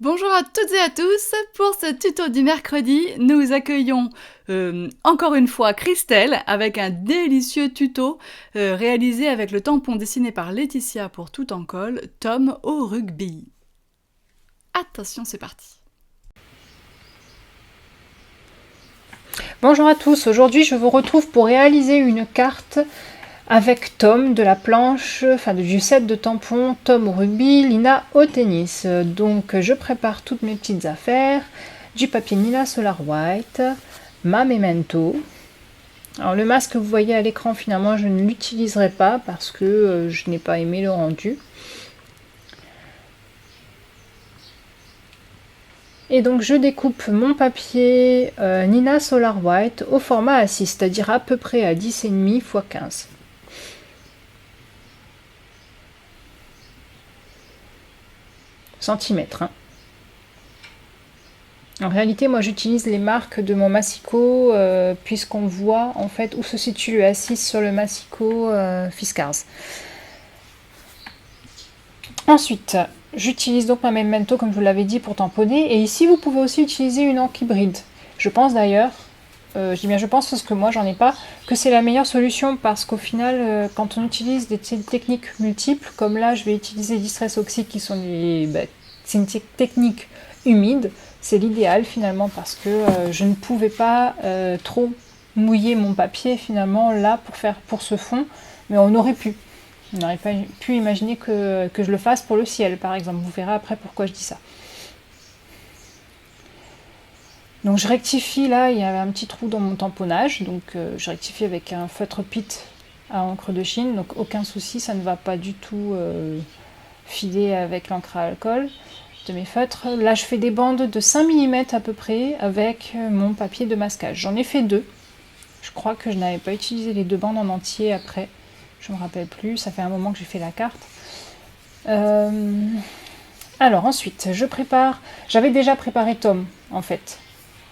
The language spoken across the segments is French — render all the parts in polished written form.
Bonjour à toutes et à tous, pour ce tuto du mercredi, nous accueillons encore une fois Christelle avec un délicieux tuto réalisé avec le tampon dessiné par Laetitia pour Tout en colle, Tom au rugby. Attention, c'est parti. Bonjour à tous, aujourd'hui je vous retrouve pour réaliser une carte avec Tom de la planche, du set de tampons Tom au rugby, Lina au tennis. Donc je prépare toutes mes petites affaires, du papier Nina Solar White, ma memento. Alors le masque que vous voyez à l'écran finalement je ne l'utiliserai pas parce que je n'ai pas aimé le rendu. Et donc je découpe mon papier Nina Solar White au format A6, c'est-à-dire à peu près à 10,5 x 15. Centimètres. Hein. En réalité, moi j'utilise les marques de mon massicot puisqu'on voit en fait où se situe le A6 sur le massicot Fiskars. Ensuite, j'utilise donc ma memento comme je vous l'avais dit pour tamponner et ici vous pouvez aussi utiliser une encre hybride. Je pense d'ailleurs, je dis bien je pense parce que moi j'en ai pas, que c'est la meilleure solution parce qu'au final quand on utilise des techniques multiples, comme là je vais utiliser Distress Oxy qui sont c'est une technique humide, c'est l'idéal finalement parce que je ne pouvais pas trop mouiller mon papier finalement là pour ce fond, mais on aurait pu. On n'aurait pas pu imaginer que je le fasse pour le ciel par exemple, vous verrez après pourquoi je dis ça. Donc je rectifie là, il y avait un petit trou dans mon tamponnage, donc je rectifie avec un feutre Pitt à encre de Chine, donc aucun souci, ça ne va pas du tout filer avec l'encre à alcool de mes feutres. Là je fais des bandes de 5 mm à peu près avec mon papier de masquage. J'en ai fait deux. Je crois que je n'avais pas utilisé les deux bandes en entier après. Je ne me rappelle plus, ça fait un moment que j'ai fait la carte. Alors ensuite, je prépare. J'avais déjà préparé Tom en fait.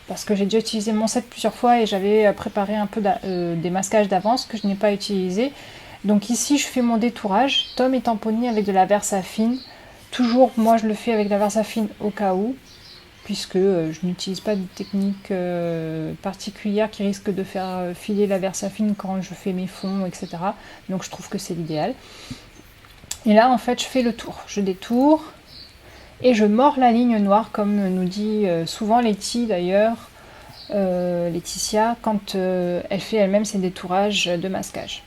Parce que j'ai déjà utilisé mon set plusieurs fois et j'avais préparé un peu des masquages d'avance que je n'ai pas utilisé. Donc ici je fais mon détourage. Tom est tamponné avec de la Versafine. Toujours, moi je le fais avec la Versafine au cas où, puisque je n'utilise pas de technique particulière qui risque de faire filer la Versafine quand je fais mes fonds, etc. Donc je trouve que c'est l'idéal. Et là en fait je fais le tour. Je détourne et je mords la ligne noire comme nous dit souvent Letty d'ailleurs, Laetitia, quand elle fait elle-même ses détourages de masquage.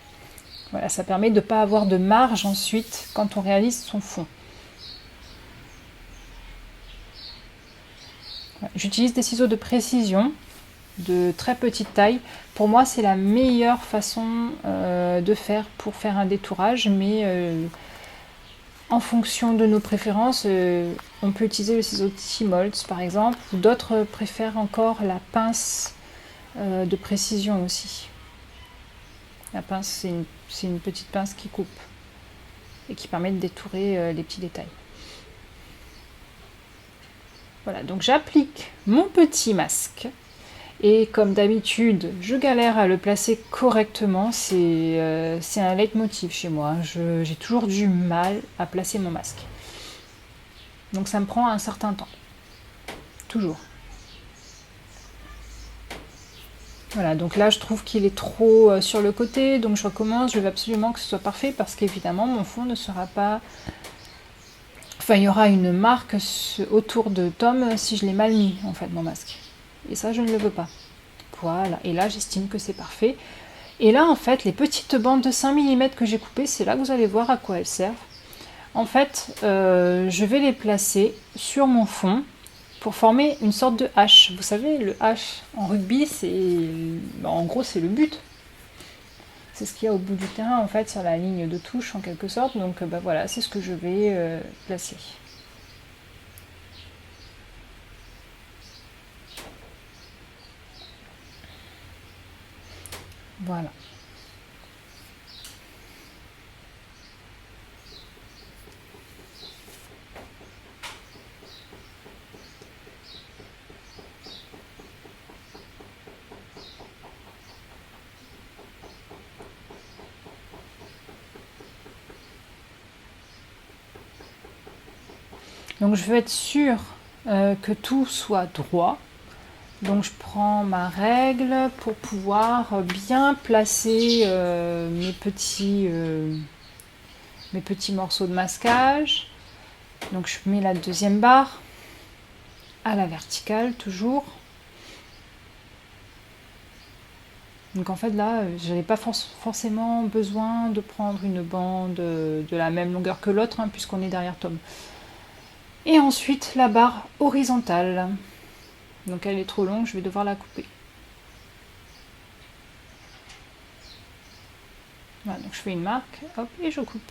Voilà, ça permet de ne pas avoir de marge ensuite quand on réalise son fond. J'utilise des ciseaux de précision, de très petite taille. Pour moi, c'est la meilleure façon de faire pour faire un détourage, mais en fonction de nos préférences, on peut utiliser le ciseau T-Molds par exemple, ou d'autres préfèrent encore la pince de précision aussi. La pince, c'est une petite pince qui coupe et qui permet de détourer les petits détails. Voilà, donc j'applique mon petit masque. Et comme d'habitude, je galère à le placer correctement. C'est un leitmotiv chez moi. J'ai toujours du mal à placer mon masque. Donc ça me prend un certain temps. Toujours. Voilà, donc là je trouve qu'il est trop sur le côté. Donc je recommence. Je veux absolument que ce soit parfait parce qu'évidemment mon fond ne sera pas... Enfin, il y aura une marque autour de Tom si je l'ai mal mis, en fait, mon masque. Et ça, je ne le veux pas. Voilà, et là, j'estime que c'est parfait. Et là, en fait, les petites bandes de 5 mm que j'ai coupées, c'est là que vous allez voir à quoi elles servent. En fait, je vais les placer sur mon fond pour former une sorte de H. Vous savez, le H en rugby, en gros, c'est le but. C'est ce qu'il y a au bout du terrain, en fait, sur la ligne de touche, en quelque sorte. Donc, voilà, c'est ce que je vais placer. Voilà. Donc je veux être sûre que tout soit droit. Donc je prends ma règle pour pouvoir bien placer mes petits morceaux de masquage. Donc je mets la deuxième barre à la verticale toujours. Donc en fait là, je n'avais pas forcément besoin de prendre une bande de la même longueur que l'autre, hein, puisqu'on est derrière Tom. Et ensuite la barre horizontale. Donc elle est trop longue, je vais devoir la couper. Voilà, donc je fais une marque, hop, et je coupe.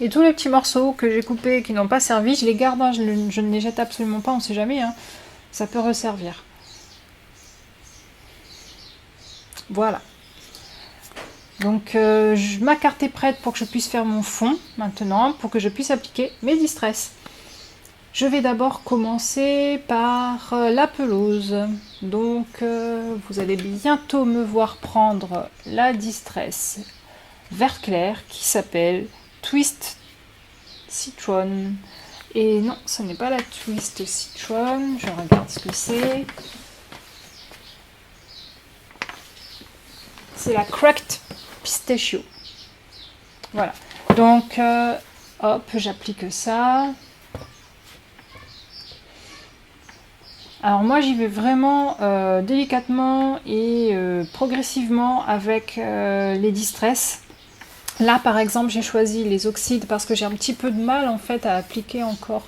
Et tous les petits morceaux que j'ai coupés et qui n'ont pas servi, je les garde, hein, je ne les jette absolument pas, on ne sait jamais, hein, ça peut resservir. Voilà. Donc ma carte est prête pour que je puisse faire mon fond maintenant, pour que je puisse appliquer mes distress. Je vais d'abord commencer par la pelouse. Donc vous allez bientôt me voir prendre la distress vert clair qui s'appelle Twist Citron. Et non, ce n'est pas la Twist Citron, je regarde ce que c'est. C'est la Cracked Pistachio. Voilà. Donc, hop, j'applique ça. Alors moi, j'y vais vraiment délicatement et progressivement avec les distress. Là, par exemple, j'ai choisi les oxydes parce que j'ai un petit peu de mal en fait à appliquer encore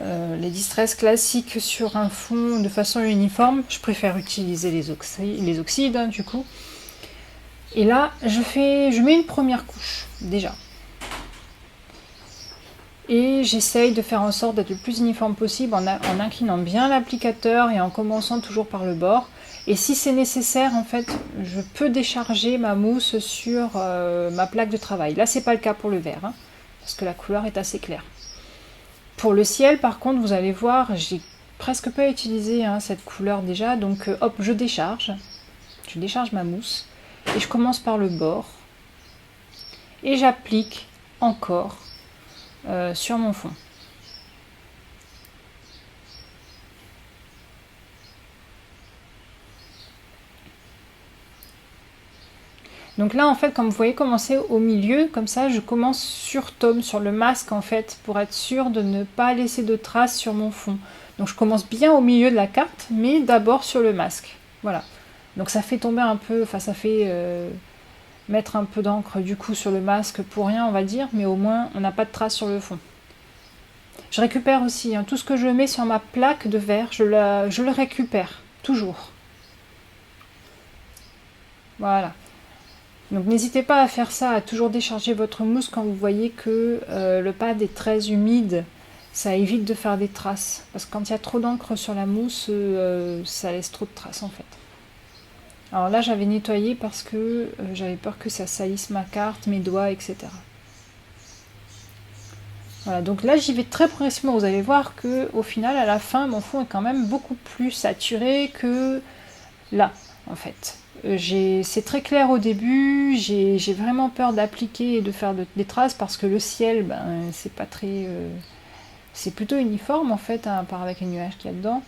les distress classiques sur un fond de façon uniforme. Je préfère utiliser les oxydes hein, du coup. Et là, je mets une première couche, déjà. Et j'essaye de faire en sorte d'être le plus uniforme possible en inclinant bien l'applicateur et en commençant toujours par le bord. Et si c'est nécessaire, en fait, je peux décharger ma mousse sur ma plaque de travail. Là, c'est pas le cas pour le vert, hein, parce que la couleur est assez claire. Pour le ciel, par contre, vous allez voir, j'ai presque pas utilisé hein, cette couleur déjà. Donc, hop, je décharge ma mousse. Et je commence par le bord et j'applique encore sur mon fond. Donc là en fait comme vous voyez commencer au milieu, comme ça je commence sur Tom, sur le masque en fait, pour être sûr de ne pas laisser de traces sur mon fond. Donc je commence bien au milieu de la carte, mais d'abord sur le masque. Voilà. Donc ça fait tomber un peu, enfin ça fait mettre un peu d'encre du coup sur le masque pour rien on va dire, mais au moins on n'a pas de traces sur le fond. Je récupère aussi hein, tout ce que je mets sur ma plaque de verre, je le récupère toujours. Voilà. Donc n'hésitez pas à faire ça, à toujours décharger votre mousse quand vous voyez que le pad est très humide. Ça évite de faire des traces. Parce que quand il y a trop d'encre sur la mousse, ça laisse trop de traces en fait. Alors là j'avais nettoyé parce que j'avais peur que ça salisse ma carte, mes doigts, etc. Voilà, donc là j'y vais très progressivement. Vous allez voir que au final, à la fin, mon fond est quand même beaucoup plus saturé que là, en fait. C'est très clair au début, j'ai vraiment peur d'appliquer et de faire des traces parce que le ciel, ben, c'est pas très... c'est plutôt uniforme en fait, hein, à part avec les nuages qu'il y a dedans.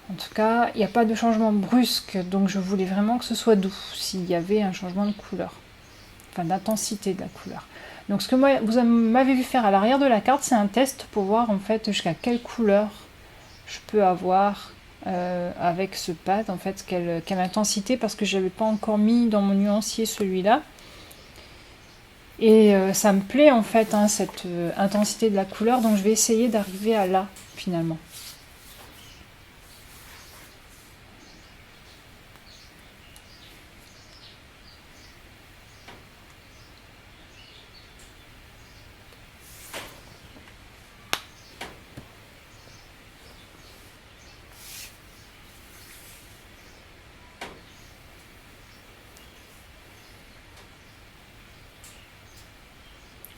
En tout cas, il n'y a pas de changement brusque, donc je voulais vraiment que ce soit doux, s'il y avait un changement de couleur. Enfin, d'intensité de la couleur. Donc ce que vous m'avez vu faire à l'arrière de la carte, c'est un test pour voir en fait jusqu'à quelle couleur je peux avoir avec ce pad, en fait, quelle intensité, parce que je n'avais pas encore mis dans mon nuancier celui-là. Et ça me plaît en fait, hein, cette intensité de la couleur, donc je vais essayer d'arriver à là, finalement.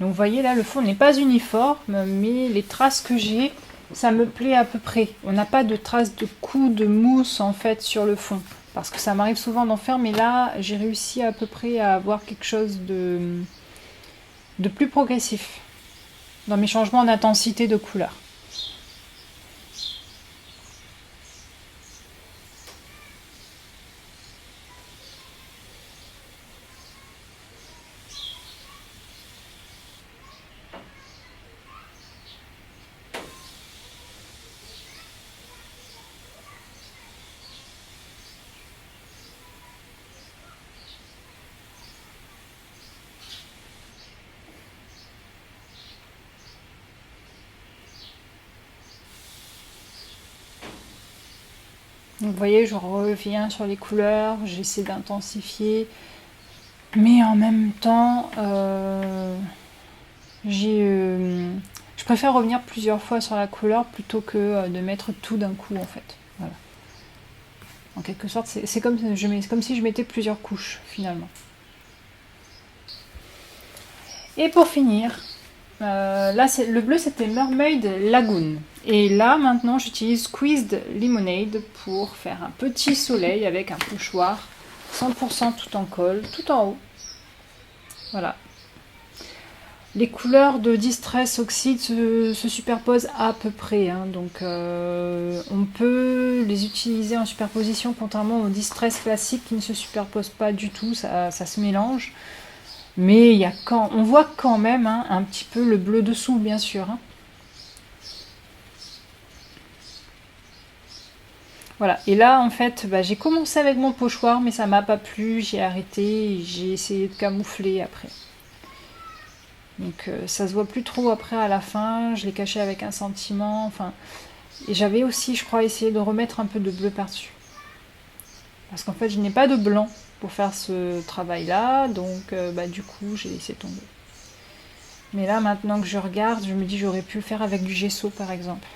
Donc vous voyez là, le fond n'est pas uniforme, mais les traces que j'ai, ça me plaît à peu près. On n'a pas de traces de coups de mousse en fait sur le fond. Parce que ça m'arrive souvent d'en faire, mais là j'ai réussi à peu près à avoir quelque chose de plus progressif dans mes changements d'intensité de couleur. Donc vous voyez, je reviens sur les couleurs, j'essaie d'intensifier, mais en même temps, je préfère revenir plusieurs fois sur la couleur plutôt que de mettre tout d'un coup en fait. Voilà. En quelque sorte, c'est comme si je mettais plusieurs couches finalement. Et pour finir, là le bleu c'était Mermaid Lagoon. Et là maintenant j'utilise Squeezed Lemonade pour faire un petit soleil avec un pochoir 100% tout en colle, tout en haut. Voilà. Les couleurs de Distress Oxide se superposent à peu près, hein, donc on peut les utiliser en superposition contrairement au Distress classique qui ne se superpose pas du tout, ça se mélange. Mais on voit quand même hein, un petit peu le bleu dessous, bien sûr. Hein. Voilà, et là en fait, j'ai commencé avec mon pochoir, mais ça m'a pas plu, j'ai arrêté, j'ai essayé de camoufler après. Donc ça se voit plus trop après à la fin, je l'ai caché avec un sentiment, enfin. Et j'avais aussi, je crois, essayé de remettre un peu de bleu par-dessus. Parce qu'en fait, je n'ai pas de blanc pour faire ce travail-là, donc du coup, j'ai laissé tomber. Mais là, maintenant que je regarde, je me dis j'aurais pu le faire avec du gesso, par exemple.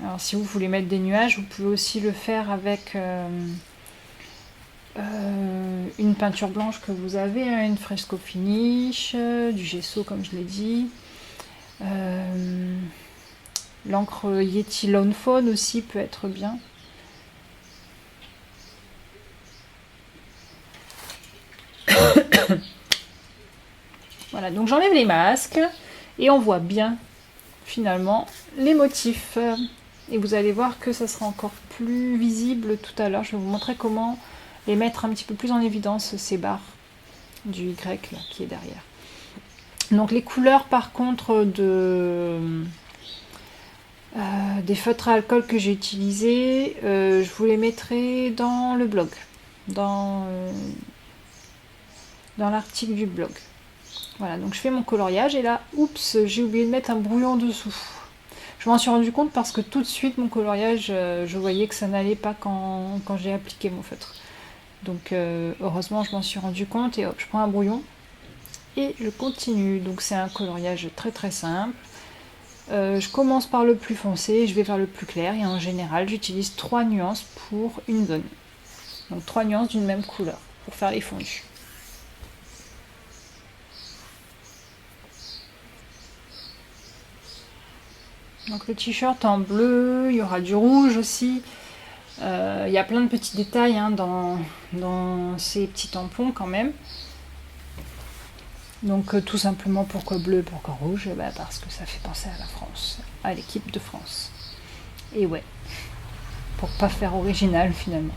Alors, si vous voulez mettre des nuages, vous pouvez aussi le faire avec une peinture blanche que vous avez, hein, une fresco finish, du gesso, comme je l'ai dit. L'encre Yeti Lone Fawn aussi peut être bien. Voilà, donc j'enlève les masques et on voit bien finalement les motifs. Et vous allez voir que ça sera encore plus visible tout à l'heure. Je vais vous montrer comment les mettre un petit peu plus en évidence, ces barres du Y là, qui est derrière. Donc les couleurs par contre des feutres à alcool que j'ai utilisés, je vous les mettrai dans le blog, dans l'article du blog. Voilà, donc je fais mon coloriage et là, oups, j'ai oublié de mettre un brouillon dessous. Je m'en suis rendu compte parce que tout de suite, mon coloriage, je voyais que ça n'allait pas quand j'ai appliqué mon feutre. Donc heureusement, je m'en suis rendu compte et hop, je prends un brouillon et je continue. Donc c'est un coloriage très très simple. Je commence par le plus foncé, je vais vers le plus clair et en général, j'utilise 3 nuances pour une zone. Donc 3 nuances d'une même couleur pour faire les fondus. Donc le t-shirt en bleu, il y aura du rouge aussi. Il y a plein de petits détails hein, dans ces petits tampons quand même. Donc tout simplement pourquoi bleu, pourquoi rouge, parce que ça fait penser à la France, à l'équipe de France. Et ouais, pour pas faire original finalement.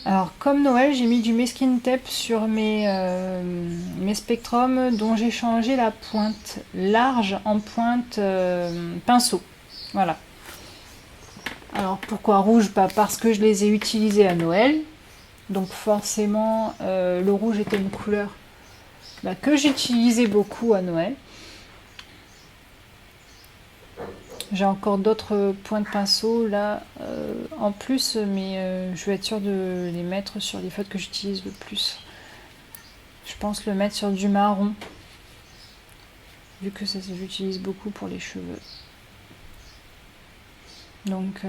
Alors comme Noël, j'ai mis du mesquin tape sur mes spectrums dont j'ai changé la pointe large en pointe pinceau. Voilà. Alors pourquoi rouge? Parce que je les ai utilisés à Noël. Donc forcément, le rouge était une couleur que j'utilisais beaucoup à Noël. J'ai encore d'autres points de pinceau là en plus, mais je vais être sûre de les mettre sur les feutres que j'utilise le plus. Je pense le mettre sur du marron, vu que ça j'utilise beaucoup pour les cheveux. Donc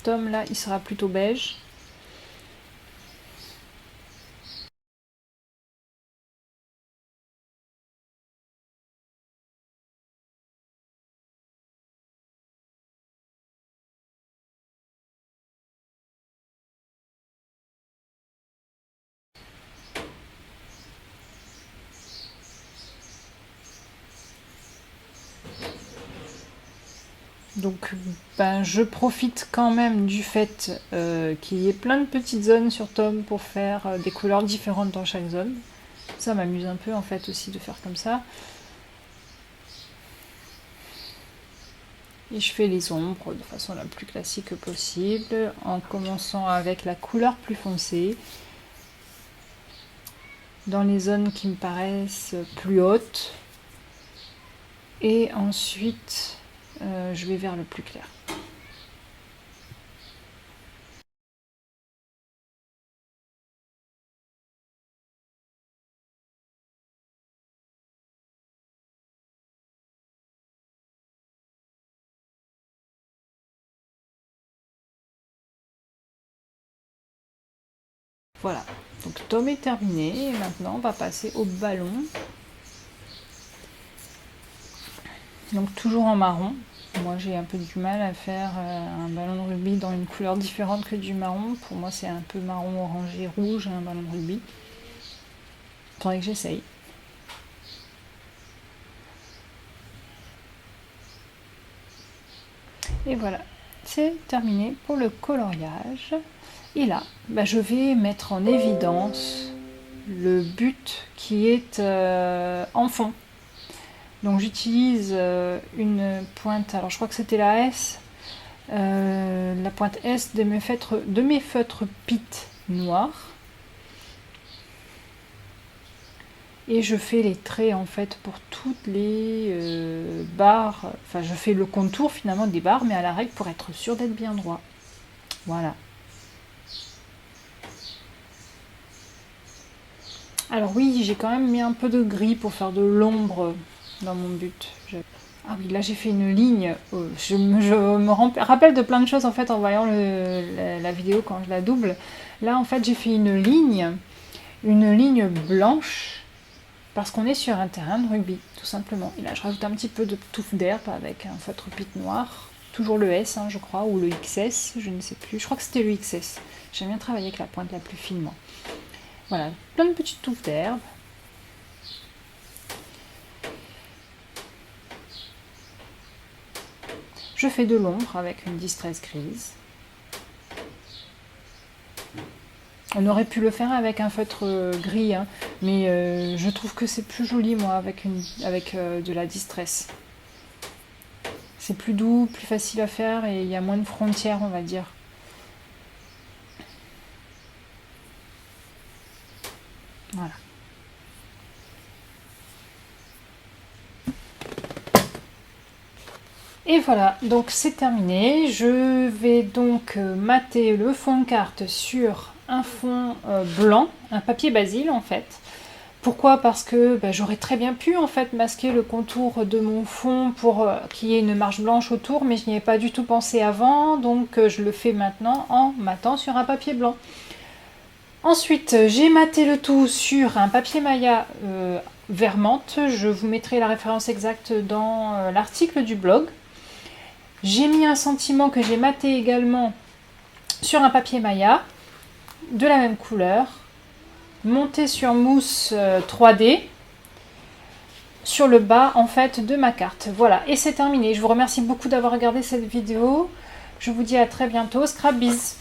Tom là, il sera plutôt beige. Donc ben, je profite quand même du fait qu'il y ait plein de petites zones sur Tom pour faire des couleurs différentes dans chaque zone. Ça m'amuse un peu en fait aussi de faire comme ça. Et je fais les ombres de façon la plus classique possible, en commençant avec la couleur plus foncée, dans les zones qui me paraissent plus hautes, et ensuite je vais vers le plus clair. Voilà, donc Tom est terminé, et maintenant on va passer au ballon. Donc toujours en marron. Moi j'ai un peu du mal à faire un ballon de rugby dans une couleur différente que du marron. Pour moi c'est un peu marron orangé rouge un ballon de rugby. Faudrait que j'essaye. Et voilà, c'est terminé pour le coloriage. Et là, bah, je vais mettre en évidence le but qui est en fond. Donc j'utilise une pointe, alors je crois que c'était la S, la pointe S de mes feutres Pitt noirs. Et je fais les traits en fait pour toutes les barres, enfin je fais le contour finalement des barres, mais à la règle pour être sûr d'être bien droit. Voilà. Alors oui, j'ai quand même mis un peu de gris pour faire de l'ombre dans mon but. Ah oui, là j'ai fait une ligne. Je me rappelle de plein de choses en fait en voyant la vidéo quand je la double. Là en fait j'ai fait une ligne blanche parce qu'on est sur un terrain de rugby, tout simplement. Et là je rajoute un petit peu de touffe d'herbe avec un feutre Pitt noir. Toujours le S, hein, je crois, ou le XS, je ne sais plus. Je crois que c'était le XS. J'aime bien travailler avec la pointe la plus fine, moi. Voilà, plein de petites touffes d'herbe. Je fais de l'ombre avec une distress grise. On aurait pu le faire avec un feutre gris, hein, mais je trouve que c'est plus joli, moi, avec de la distress. C'est plus doux, plus facile à faire et il y a moins de frontières, on va dire. Voilà. Et voilà, donc c'est terminé. Je vais donc mater le fond de carte sur un fond blanc, un papier basil en fait. Pourquoi? Parce que j'aurais très bien pu en fait masquer le contour de mon fond pour qu'il y ait une marge blanche autour, mais je n'y ai pas du tout pensé avant, donc je le fais maintenant en matant sur un papier blanc. Ensuite, j'ai maté le tout sur un papier Maya vert menthe. Je vous mettrai la référence exacte dans l'article du blog. J'ai mis un sentiment que j'ai maté également sur un papier Maya de la même couleur, monté sur mousse 3D sur le bas en fait de ma carte. Voilà, et c'est terminé. Je vous remercie beaucoup d'avoir regardé cette vidéo. Je vous dis à très bientôt. Scrapbiz!